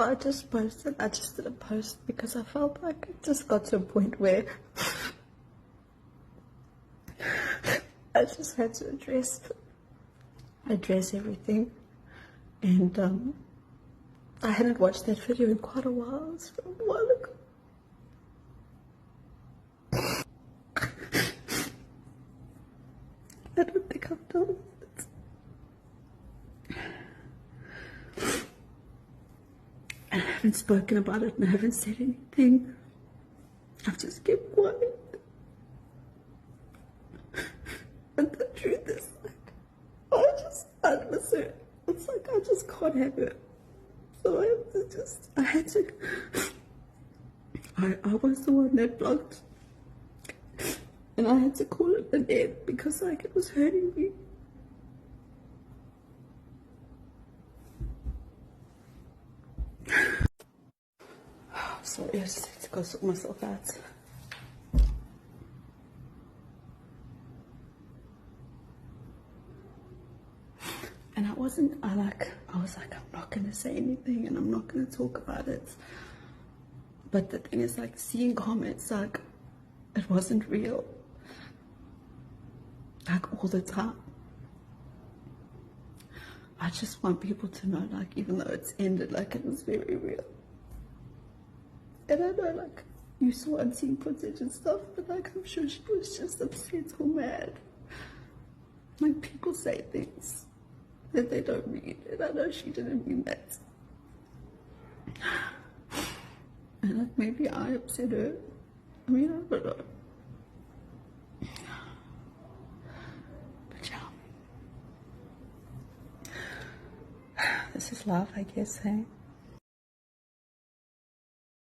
So I just posted. I just did a post because I felt like it just got to a point where I just had to address everything. And I hadn't watched that video in quite a while. It's from a while ago. I don't think I've done it. And I haven't spoken about it and I haven't said anything. I've just kept quiet. And the truth is, like, I miss her. It's like I just can't have her. So I was the one that blocked. And I had to call it an end because like it was hurting me. So I just had to go sort myself out. And I was like, I'm not gonna say anything and I'm not gonna talk about it. But the thing is, like, seeing comments, like, it wasn't real. Like, all the time. I just want people to know, like, even though it's ended, like, it was very real. And I know, like, you saw unseen footage and stuff, but, like, I'm sure she was just upset or mad. Like, people say things that they don't mean, and I know she didn't mean that. And, like, maybe I upset her. I mean, I don't know. But yeah. This is love, I guess, hey?